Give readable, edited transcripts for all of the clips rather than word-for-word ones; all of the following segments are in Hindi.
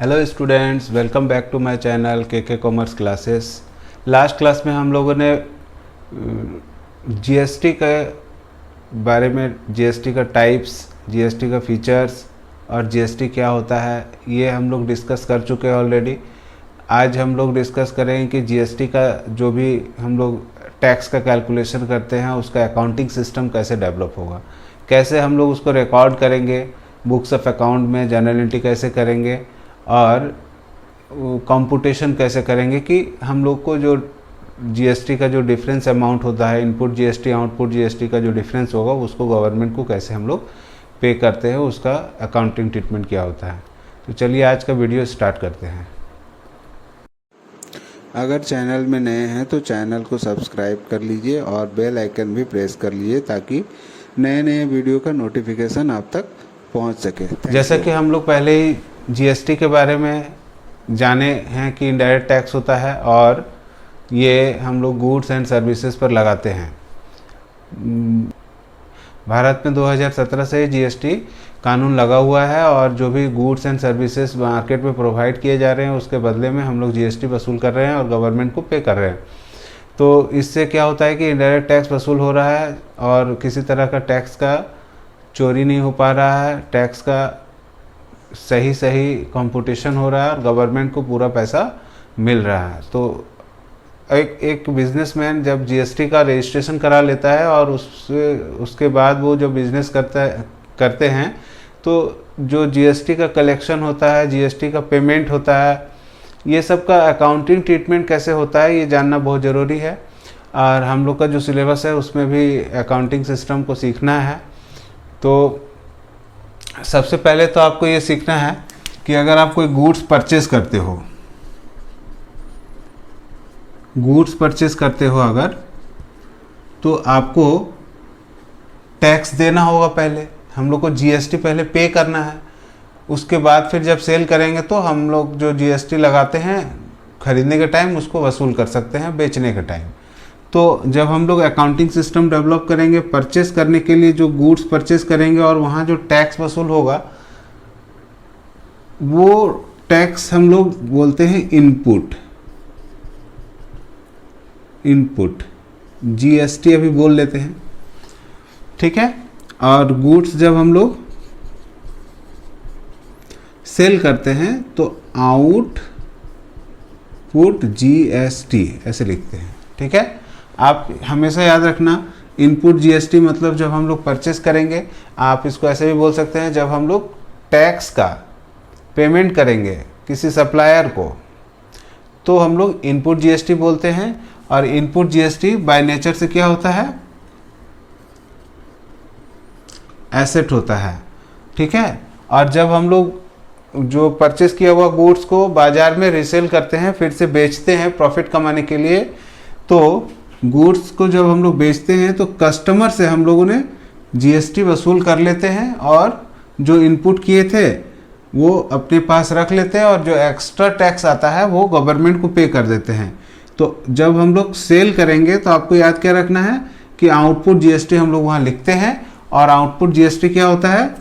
Hello students, welcome back to my channel के कॉमर्स क्लासेस। लास्ट क्लास में हम लोगों ने जीएसटी के बारे में, जीएसटी का टाइप्स, जीएसटी का फीचर्स और जीएसटी क्या होता है ये हम लोग डिस्कस कर चुके हैं ऑलरेडी। आज हम लोग डिस्कस करेंगे कि जीएसटी का जो भी हम लोग टैक्स का कैलकुलेशन करते हैं उसका अकाउंटिंग सिस्टम कैसे डेवलप होगा, कैसे हम लोग उसको रिकॉर्ड करेंगे बुक्स ऑफ अकाउंट में, जर्नल एंट्री कैसे करेंगे और कंप्यूटेशन कैसे करेंगे कि हम लोग को जो जीएसटी का जो डिफरेंस अमाउंट होता है, इनपुट जीएसटी आउटपुट जीएसटी का जो डिफरेंस होगा उसको गवर्नमेंट को कैसे हम लोग पे करते हैं, उसका अकाउंटिंग ट्रीटमेंट क्या होता है। तो चलिए आज का वीडियो स्टार्ट करते हैं। अगर चैनल में नए हैं तो चैनल को सब्सक्राइब कर लीजिए और बेल आइकन भी प्रेस कर लीजिए ताकि नए नए वीडियो का नोटिफिकेशन आप तक पहुंच सके। जैसा कि हम लोग पहले ही जीएसटी के बारे में जाने हैं कि इनडायरेक्ट टैक्स होता है और ये हम लोग गुड्स एंड सर्विसेज पर लगाते हैं। भारत में 2017 से जीएसटी कानून लगा हुआ है और जो भी गुड्स एंड सर्विसेज मार्केट में प्रोवाइड किए जा रहे हैं उसके बदले में हम लोग जीएसटी वसूल कर रहे हैं और गवर्नमेंट को पे कर रहे हैं। तो इससे क्या होता है कि इनडायरेक्ट टैक्स वसूल हो रहा है और किसी तरह का टैक्स का चोरी नहीं हो पा रहा है, टैक्स का सही कंप्यूटेशन हो रहा है और गवर्नमेंट को पूरा पैसा मिल रहा है। तो एक बिजनेसमैन जब जीएसटी का रजिस्ट्रेशन करा लेता है और उसके बाद वो जो बिजनेस करते हैं तो जो जीएसटी का कलेक्शन होता है, जीएसटी का पेमेंट होता है, ये सब का अकाउंटिंग ट्रीटमेंट कैसे होता है ये जानना बहुत ज़रूरी है। और हम लोग का जो सिलेबस है उसमें भी अकाउंटिंग सिस्टम को सीखना है। तो सबसे पहले तो आपको ये सीखना है कि अगर आप कोई गुड्स परचेज करते हो, अगर तो आपको टैक्स देना होगा। पहले हम लोग को जीएसटी पहले पे करना है, उसके बाद फिर जब सेल करेंगे तो हम लोग जो जीएसटी लगाते हैं खरीदने के टाइम उसको वसूल कर सकते हैं बेचने के टाइम। तो जब हम लोग अकाउंटिंग सिस्टम डेवलप करेंगे परचेस करने के लिए, जो गुड्स परचेस करेंगे और वहाँ जो टैक्स वसूल होगा वो टैक्स हम लोग बोलते हैं इनपुट जीएसटी अभी बोल लेते हैं, ठीक है। और गुड्स जब हम लोग सेल करते हैं तो आउटपुट जीएसटी ऐसे लिखते हैं, ठीक है। आप हमेशा याद रखना इनपुट जीएसटी मतलब जब हम लोग परचेस करेंगे, आप इसको ऐसे भी बोल सकते हैं जब हम लोग टैक्स का पेमेंट करेंगे किसी सप्लायर को तो हम लोग इनपुट जीएसटी बोलते हैं। और इनपुट जीएसटी बाय नेचर से क्या होता है, एसेट होता है, ठीक है। और जब हम लोग जो परचेस किया हुआ गुड्स को बाजार में रीसेल करते हैं, फिर से बेचते हैं प्रॉफिट कमाने के लिए, तो गुड्स को जब हम लोग बेचते हैं तो कस्टमर से हम लोगों ने जीएसटी वसूल कर लेते हैं और जो इनपुट किए थे वो अपने पास रख लेते हैं और जो एक्स्ट्रा टैक्स आता है वो गवर्नमेंट को पे कर देते हैं। तो जब हम लोग सेल करेंगे तो आपको याद क्या रखना है कि आउटपुट जीएसटी हम लोग वहाँ लिखते हैं। और आउटपुट जीएसटी क्या होता है,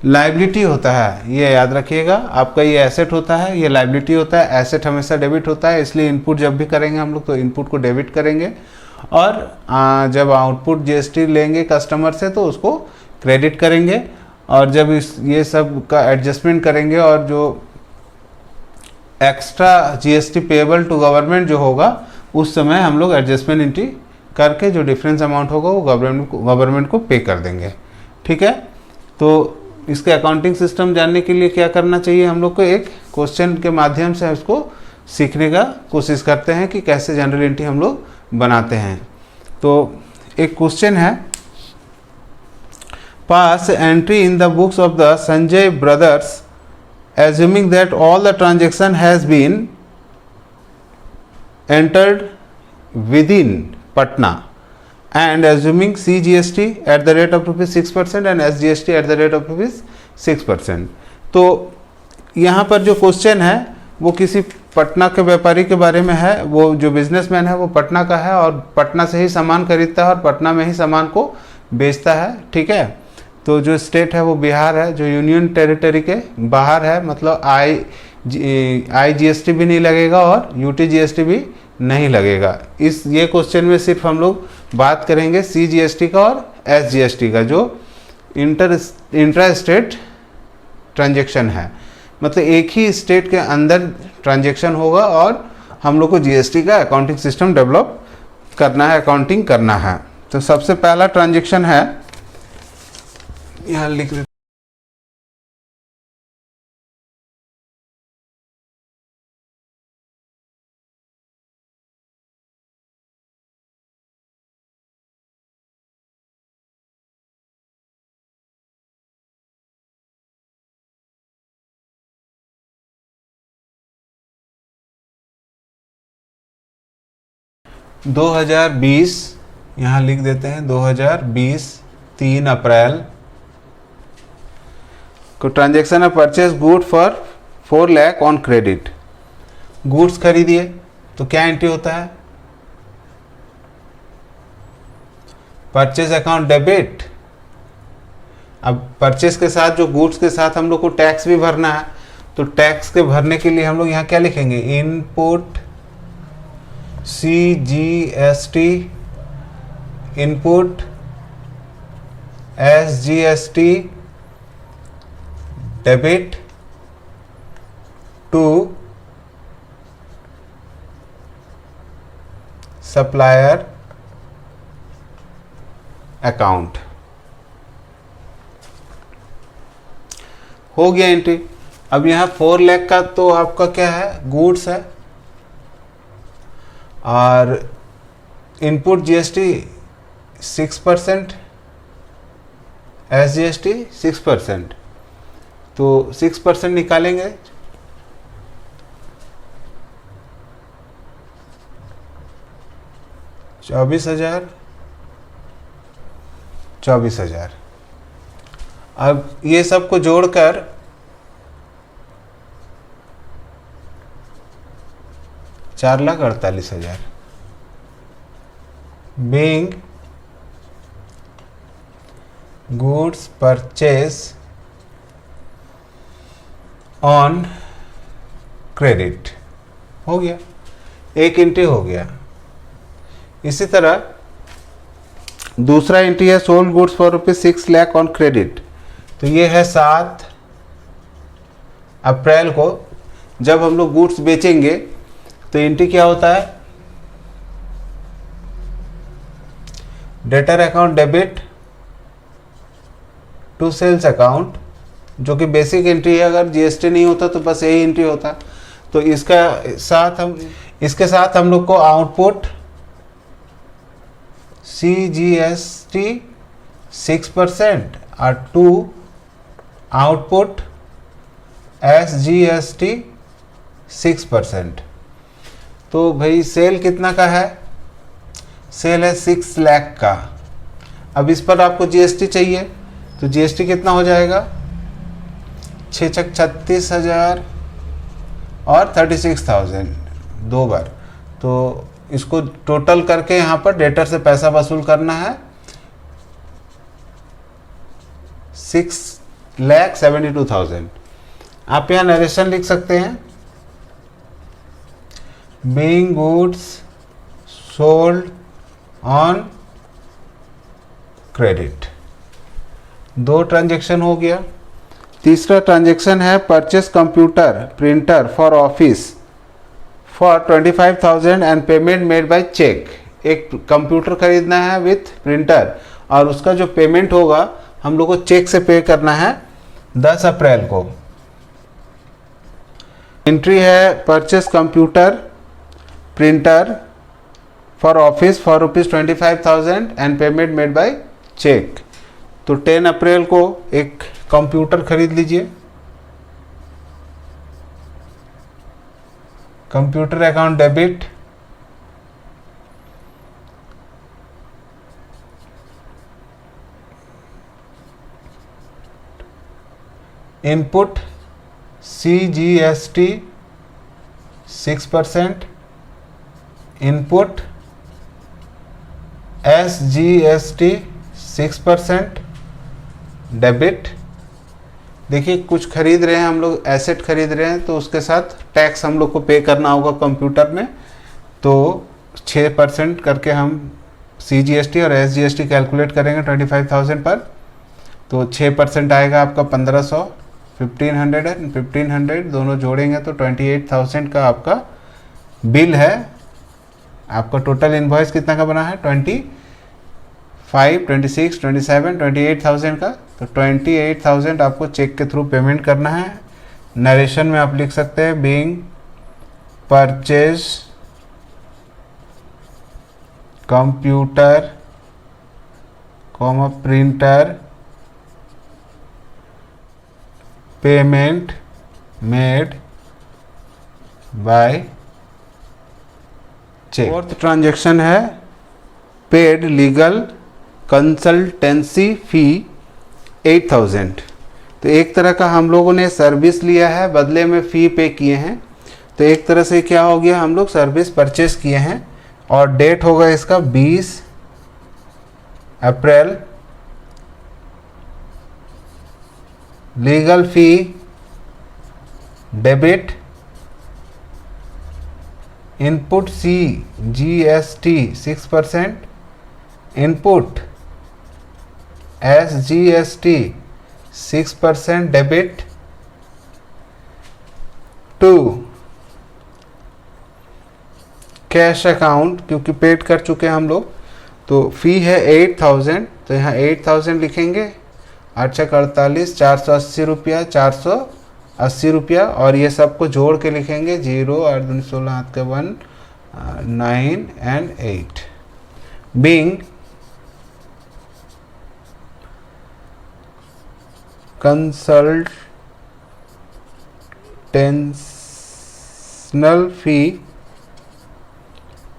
लायबिलिटी होता है, ये याद रखिएगा। आपका ये एसेट होता है, ये लायबिलिटी होता है। एसेट हमेशा डेबिट होता है, इसलिए इनपुट जब भी करेंगे हम लोग तो इनपुट को डेबिट करेंगे और जब आउटपुट जीएसटी लेंगे कस्टमर से तो उसको क्रेडिट करेंगे। और जब ये सब का एडजस्टमेंट करेंगे और जो extra GST payable to government जो होगा उस समय हम लोग एडजस्टमेंट एंट्री करके जो डिफरेंस अमाउंट होगा वो गवर्नमेंट को पे कर देंगे, ठीक है। तो इसके अकाउंटिंग सिस्टम जानने के लिए क्या करना चाहिए, हम लोग को एक क्वेश्चन के माध्यम से इसको सीखने का कोशिश करते हैं कि कैसे जनरल एंट्री हम लोग बनाते हैं। तो एक क्वेश्चन है, pass entry in the books of the Sanjay Brothers assuming that all the transaction has been entered within Patna and assuming CGST at the rate of ₹6% and SGST at the rate of ₹6%। तो यहाँ पर जो क्वेश्चन है वो किसी पटना के व्यापारी के बारे में है। वो जो बिजनेसमैन है वो पटना का है और पटना से ही सामान खरीदता है और पटना में ही सामान को बेचता है, ठीक है। तो जो स्टेट है वो बिहार है, जो यूनियन टेरिटरी के बाहर है, मतलब IGST भी नहीं लगेगा और UTGST भी नहीं लगेगा। ये क्वेश्चन में सिर्फ हम लोग बात करेंगे CGST का और SGST का, जो इंट्रा स्टेट ट्रांजेक्शन है, मतलब एक ही स्टेट के अंदर ट्रांजेक्शन होगा और हम लोग को GST का अकाउंटिंग सिस्टम डेवलप करना है, अकाउंटिंग करना है। तो सबसे पहला ट्रांजेक्शन है, यहाँ लिख 2020, यहाँ लिख देते हैं 2020 3 अप्रैल को ट्रांजेक्शन है purchase good for 4 lakh on credit. Goods खरीदिए तो क्या एंट्री होता है, परचेज अकाउंट डेबिट। अब परचेज के साथ जो गुड्स के साथ हम लोग को टैक्स भी भरना है, तो टैक्स के भरने के लिए हम लोग यहाँ क्या लिखेंगे, input CGST, input SGST, debit to supplier account. हो गया एंट्री। अब यहाँ 4 लाख का तो आपका क्या है, गुड्स है, और इनपुट GST 6%, SGST 6%, तो 6% निकालेंगे, चौबीस हजार। अब ये सब को जोड़कर 4,48,000 being goods purchase on credit. हो गया, एक एंट्री हो गया। इसी तरह दूसरा एंट्री है sold goods for ₹6 lakh on credit. तो ये है 7 अप्रैल को, जब हम लोग गुड्स बेचेंगे तो एंट्री क्या होता है, debtor account debit to sales account, जो कि बेसिक एंट्री है। अगर GST नहीं होता तो बस यही एंट्री होता। तो इसके साथ हम लोग को आउटपुट CGST 6% और टू आउटपुट SGST 6%। तो भाई सेल कितना का है, सेल है 6 लाख का। अब इस पर आपको GST चाहिए, तो GST कितना हो जाएगा, 6 36,000 और 36,000 दो बार। तो इसको टोटल करके यहाँ पर डेटर से पैसा वसूल करना है 6,72,000। आप यहाँ नरेशन लिख सकते हैं, being goods sold on credit. 2 transaction हो गया। तीसरा ट्रांजेक्शन है purchase computer printer for office for 25,000 and payment made by cheque. एक कंप्यूटर खरीदना है विथ प्रिंटर, और उसका जो पेमेंट होगा हम लोग को चेक से पे करना है 10 अप्रैल को। एंट्री है purchase computer printer for office for ₹25,000 and payment made by cheque. तो 10 अप्रैल को एक कंप्यूटर खरीद लीजिए। Computer account debit input CGST 6%, input SGST 6%, debit. देखिए कुछ खरीद रहे हैं हम लोग, एसेट खरीद रहे हैं, तो उसके साथ टैक्स हम लोग को पे करना होगा कंप्यूटर में। तो 6% करके हम CGST और SGST कैलकुलेट करेंगे 25,000 पर। तो 6% आएगा आपका 1500, 1500 एंड 1500 दोनों जोड़ेंगे तो 28,000 का आपका बिल है। आपका टोटल इनवॉइस कितना का बना है? 25, 26, 27, 28,000 का। तो 28,000 आपको चेक के थ्रू पेमेंट करना है। नरेशन में आप लिख सकते हैं being purchase computer comma printer payment made by cheque. Fourth transaction है पेड लीगल कंसल्टेंसी फी 8,000। तो एक तरह का हम लोगों ने सर्विस लिया है, बदले में फ़ी पे किए हैं। तो एक तरह से क्या हो गया, हम लोग सर्विस परचेस किए हैं और डेट होगा इसका 20 April. Legal fee debit, input CGST 6%, input SGST 6% debit to cash account, क्योंकि पेड कर चुके हैं हम लोग। तो फी है 8,000, तो यहाँ 8,000 लिखेंगे। 8×48 480 रुपया, 480 रुपया, और ये सबको जोड़ के लिखेंगे 0 8 दूनी 16 हाथ के 1 9 and 8। Being consultational fee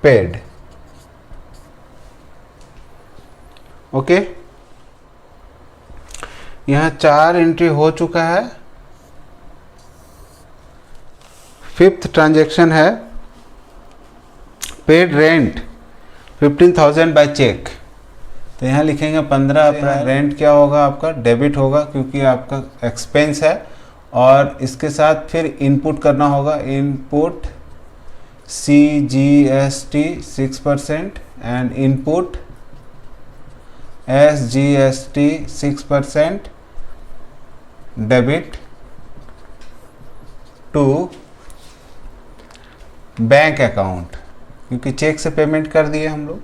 paid. Okay, यहाँ 4 एंट्री हो चुका है। फिफ्थ ट्रांजैक्शन है पेड रेंट 15,000 बाय चेक। तो यहाँ लिखेंगे 15 अप्रैल। रेंट क्या होगा आपका? डेबिट होगा, क्योंकि आपका एक्सपेंस है। और इसके साथ फिर इनपुट करना होगा, input CGST 6% and input SGST 6% debit to bank account, क्योंकि चेक से पेमेंट कर दिए हम लोग।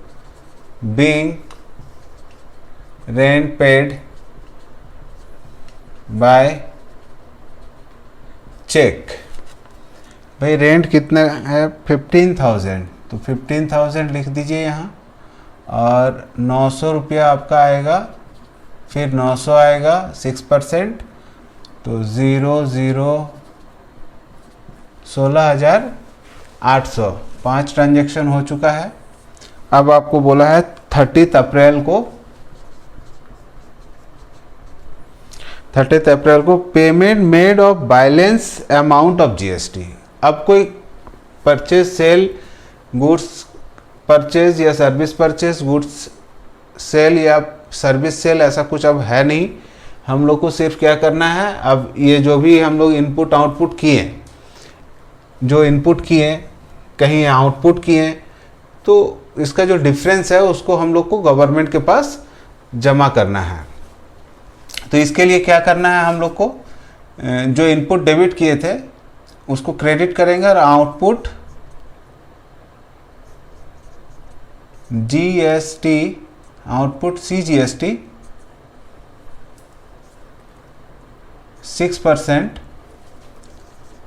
Being rent paid by cheque. भाई रेंट कितना है? 15,000, तो 15,000 लिख दीजिए यहाँ। और 900 रुपया आपका आएगा, फिर 900 आएगा 6%, तो 16,800। 5 ट्रांजैक्शन हो चुका है। अब आपको बोला है 30 अप्रैल को payment made of balance amount of GST। अब कोई परचेज सेल, गुड्स परचेज या सर्विस परचेज, गुड्स सेल या सर्विस सेल, ऐसा कुछ अब है नहीं। हम लोग को सिर्फ क्या करना है, अब ये जो भी हम लोग इनपुट आउटपुट किए, जो इनपुट किए कहीं आउटपुट किए, तो इसका जो डिफरेंस है उसको हम लोग को गवर्नमेंट के पास जमा करना है। तो इसके लिए क्या करना है, हम लोग को जो इनपुट डेबिट किए थे उसको क्रेडिट करेंगे और output GST, output CGST 6%,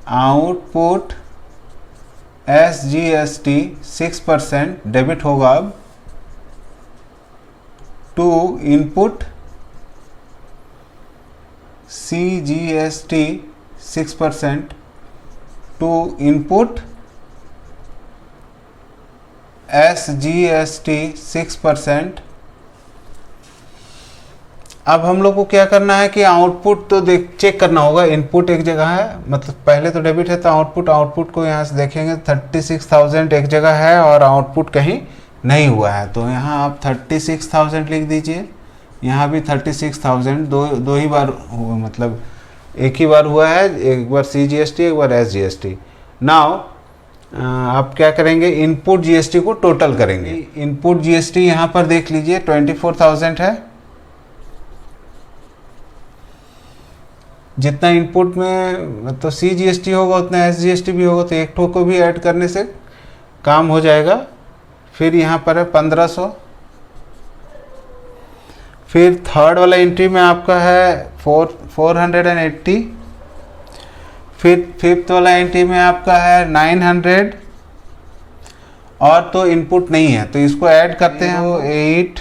output SGST 6% debit होगा अब to input CGST 6% to input SGST 6%। अब हम लोग को क्या करना है कि आउटपुट तो चेक करना होगा। इनपुट एक जगह है, मतलब पहले तो डेबिट है, तो आउटपुट को यहाँ से देखेंगे 36,000 एक जगह है और आउटपुट कहीं नहीं हुआ है। तो यहाँ आप 36,000 लिख दीजिए। यहाँ भी 36,000 दो ही बार हुआ, मतलब एक ही बार हुआ है, एक बार CGST एक बार SGST। नाउ आप क्या करेंगे, इनपुट GST को टोटल करेंगे। इनपुट GST यहाँ पर देख लीजिए 24,000 है। जितना इनपुट में तो CGST होगा उतना SGST भी होगा, तो एक ठो को भी ऐड करने से काम हो जाएगा। फिर यहाँ पर है 1500। फिर थर्ड वाला एंट्री में आपका है 480। फिर फिफ्थ वाला एंट्री में आपका है 900। और तो इनपुट नहीं है तो इसको ऐड करते हैं, वो 8।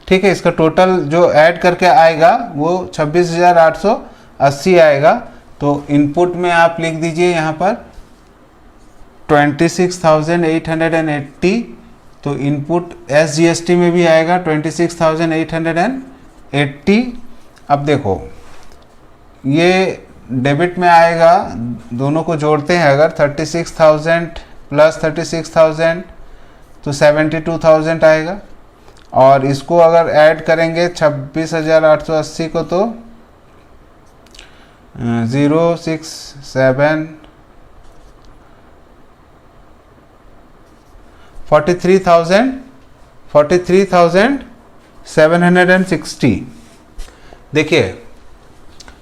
ठीक है, इसका टोटल जो ऐड करके आएगा वो 26,880 आएगा। तो इनपुट में आप लिख दीजिए यहाँ पर 26,880। तो इनपुट SGST में भी आएगा 26,880। अब देखो ये डेबिट में आएगा, दोनों को जोड़ते हैं अगर 36,000 प्लस 36,000 तो 72,000 आएगा। और इसको अगर ऐड करेंगे 26,880 को तो 067 43,760। देखिए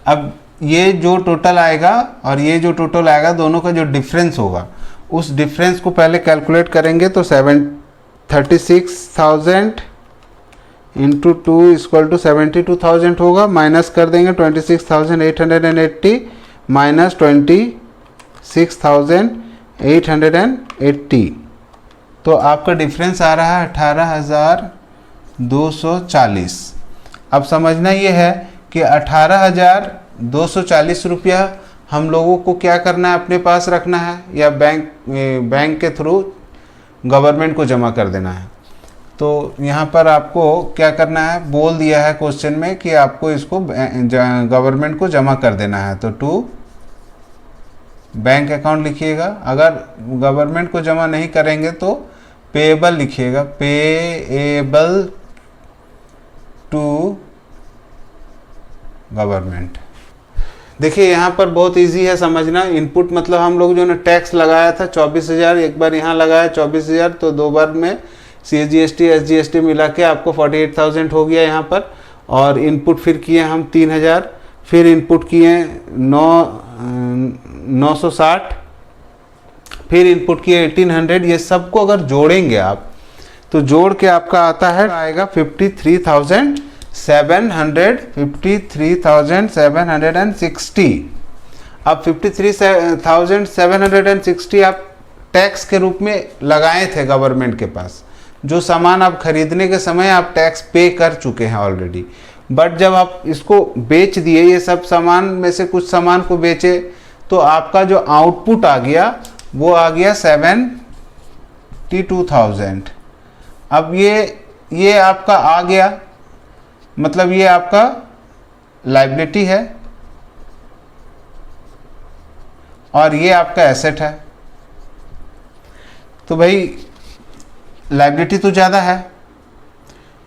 अब ये जो टोटल आएगा और ये जो टोटल आएगा, दोनों का जो डिफरेंस होगा उस डिफरेंस को पहले कैलकुलेट करेंगे। तो 36,000 इंटू 2 इक्वल टू 72,000 होगा। माइनस कर देंगे 26,880 माइनस 26,880, तो आपका डिफरेंस आ रहा है 18,240। अब समझना ये है कि 18,240 रुपया हम लोगों को क्या करना है, अपने पास रखना है या बैंक के थ्रू गवर्नमेंट को जमा कर देना है। तो यहाँ पर आपको क्या करना है, बोल दिया है क्वेश्चन में कि आपको इसको गवर्नमेंट को जमा कर देना है। तो टू बैंक अकाउंट लिखिएगा। अगर गवर्नमेंट को जमा नहीं करेंगे तो पेएबल लिखिएगा, पेएबल टू गवर्नमेंट। देखिए यहाँ पर बहुत इजी है समझना। इनपुट मतलब हम लोग जो ना टैक्स लगाया था 24,000, एक बार यहाँ लगाया 24,000, तो दो बार में CGST SGST मिला के आपको 48,000 हो गया यहाँ पर। और इनपुट फिर किए हम 3,000, फिर इनपुट किए 960, फिर इनपुट किए 1800। ये सबको अगर जोड़ेंगे आप तो जोड़ के आपका आता है, आएगा 53,760। अब 53,760 आप टैक्स के रूप में लगाए थे गवर्नमेंट के पास। जो सामान आप खरीदने के समय आप टैक्स पे कर चुके हैं ऑलरेडी, बट जब आप इसको बेच दिए, ये सब सामान में से कुछ सामान को बेचे, तो आपका जो आउटपुट आ गया वो आ गया 72,000। अब ये आपका आ गया, मतलब ये आपका लायबिलिटी है और ये आपका एसेट है। तो भाई लायबिलिटी तो ज़्यादा है,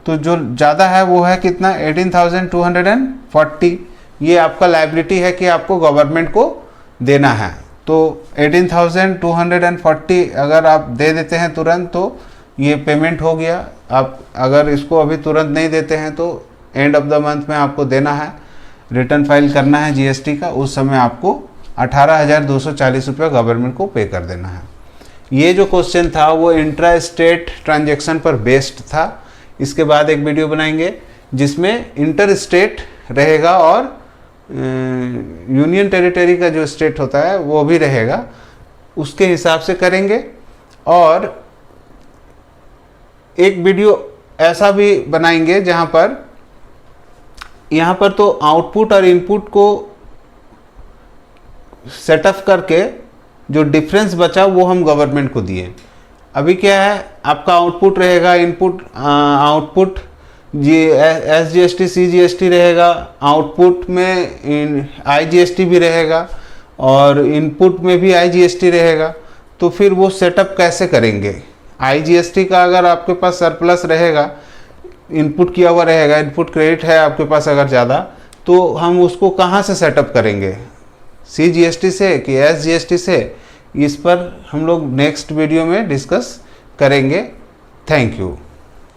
तो जो ज़्यादा है वो है कितना, 18,240। ये आपका लायबिलिटी है कि आपको गवर्नमेंट को देना है। तो 18,240 अगर आप दे देते हैं तुरंत तो ये पेमेंट हो गया। आप अगर इसको अभी तुरंत नहीं देते हैं तो एंड ऑफ द मंथ में आपको देना है, रिटर्न फाइल करना है GST का, उस समय आपको 18,240 रुपये गवर्नमेंट को पे कर देना है। ये जो क्वेश्चन था वो इंट्रा स्टेट ट्रांजैक्शन पर बेस्ड था। इसके बाद एक वीडियो बनाएंगे जिसमें इंटर स्टेट रहेगा और यूनियन टेरिटरी का जो स्टेट होता है वो भी रहेगा, उसके हिसाब से करेंगे। और एक वीडियो ऐसा भी बनाएंगे जहां पर यहाँ पर तो आउटपुट और इनपुट को सेटअप करके जो डिफरेंस बचा वो हम गवर्नमेंट को दिए। अभी क्या है, आपका आउटपुट रहेगा, इनपुट आउटपुट SGST CGST रहेगा, आउटपुट में IGST भी रहेगा और इनपुट में भी IGST रहेगा, तो फिर वो सेटअप कैसे करेंगे? IGST का अगर आपके पास सरप्लस रहेगा, इनपुट किया हुआ रहेगा, इनपुट क्रेडिट है आपके पास अगर ज़्यादा, तो हम उसको कहाँ से सेटअप करेंगे? CGST से कि SGST से? इस पर हम लोग नेक्स्ट वीडियो में डिस्कस करेंगे। Thank you.